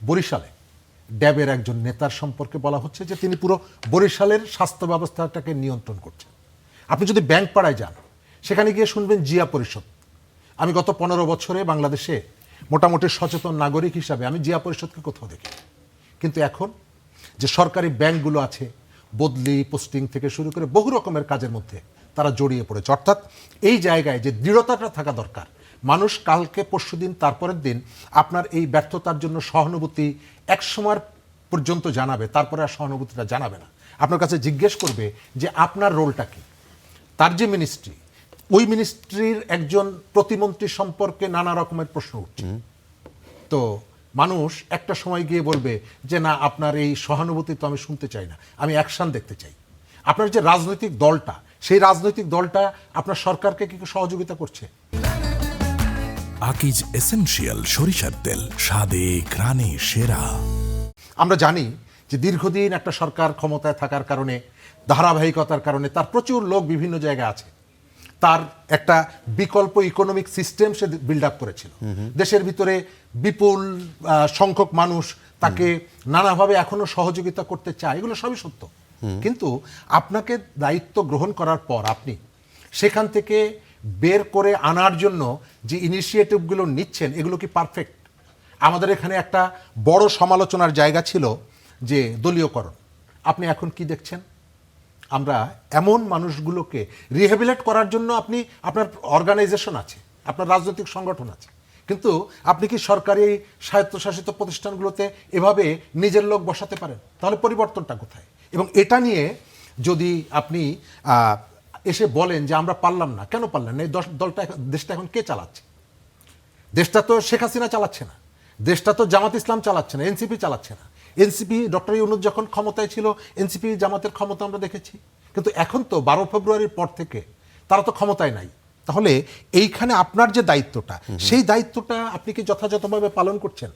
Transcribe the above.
বরিশালে ড্যাবের একজন নেতার সম্পর্কে বলা হচ্ছে যে তিনি পুরো বরিশালের স্বাস্থ্য ব্যবস্থাটাকে নিয়ন্ত্রণ করছেন। আপনি যদি ব্যাংক পাড়ায় যান, সেখানে গিয়ে শুনবেন জিয়া পরিষদ। আমি গত 15 বছরে বাংলাদেশে মোটামুটি সচেতন নাগরিক হিসাবে আমি জিয়া পরিষদকে কোথাও দেখি। কিন্তু এখন যে সরকারি ব্যাংকগুলো আছে, বদলি পোস্টিং থেকে শুরু করে বহু রকমের কাজের মধ্যে তারা জড়িয়ে পড়েছে। অর্থাৎ এই জায়গায় যে দৃঢ়তাটা থাকা দরকার, মানুষ কালকে পরশুদিন তারপরের দিন আপনার এই ব্যর্থতার জন্য সহানুভূতি এক সময় পর্যন্ত জানাবে, তারপরে আর সহানুভূতিটা জানাবে না। আপনার কাছে জিজ্ঞেস করবে যে আপনার রোলটা কি। তার যে মিনিস্ট্রি, ওই মিনিস্ট্রির একজন প্রতিমন্ত্রী সম্পর্কে নানা রকমের প্রশ্ন উঠছে। তো মানুষ একটা সময় গিয়ে বলবে যে না, আপনার এই সহানুভূতি তো আমি শুনতে চাই না, আমি অ্যাকশন দেখতে চাই। আপনার যে রাজনৈতিক দলটা, সেই রাজনৈতিক দলটা আপনার সরকারকে কি সহযোগিতা করছে? আকিজ এসেনশিয়াল সরিষার তেল, স্বাদে ঘ্রাণে সেরা। আমরা জানি যে দীর্ঘদিন একটা সরকার ক্ষমতায় থাকার কারণে, ধারাবাহিকতার কারণে তার প্রচুর লোক বিভিন্ন জায়গায় আছে। তার একটা বিকল্প ইকোনমিক সিস্টেম সে বিল্ড আপ করেছিল। দেশের ভিতরে বিপুল সংখ্যক মানুষ তাকে নানাভাবে এখনো সহযোগিতা করতে চায়, এগুলো সবই সত্য। কিন্তু আপনাকে দায়িত্ব গ্রহণ করার পর আপনি সেখান থেকে বের করে আনার জন্য যে ইনিশিয়েটিভগুলো নিচ্ছেন, এগুলো কি পারফেক্ট? আমাদের এখানে একটা বড় সমালোচনার জায়গা ছিল যে দলীয়করণ। আপনি এখন কি দেখছেন? আমরা এমন মানুষগুলোকে রিহ্যাবিলিটেট করার জন্য আপনার অর্গানাইজেশন আছে, আপনার রাজনৈতিক সংগঠন আছে, কিন্তু আপনি কি সরকারি স্বায়ত্তশাসিত প্রতিষ্ঠানগুলোতে এভাবে নিজের লোক বসাতে পারেন? তাহলে পরিবর্তনটা কোথায়? এবং এটা নিয়ে যদি আপনি এসে বলেন যে আমরা পারলাম না, কেন পারলেন না? এই দলটা, দেশটা এখন কে চালাচ্ছে? দেশটা তো শেখ হাসিনা চালাচ্ছে না, দেশটা তো জামাত ইসলাম চালাচ্ছে না, এনসিপি চালাচ্ছে না। এনসিপি ডক্টর ইউনূস যখন ক্ষমতায় ছিল, এনসিপি জামাতের ক্ষমতা আমরা দেখেছি, কিন্তু এখন তো 12 ফেব্রুয়ারির পর থেকে তারা তো ক্ষমতায় নাই। তাহলে এইখানে আপনার যে দায়িত্বটা, সেই দায়িত্বটা আপনি কি যথাযথভাবে পালন করছেন?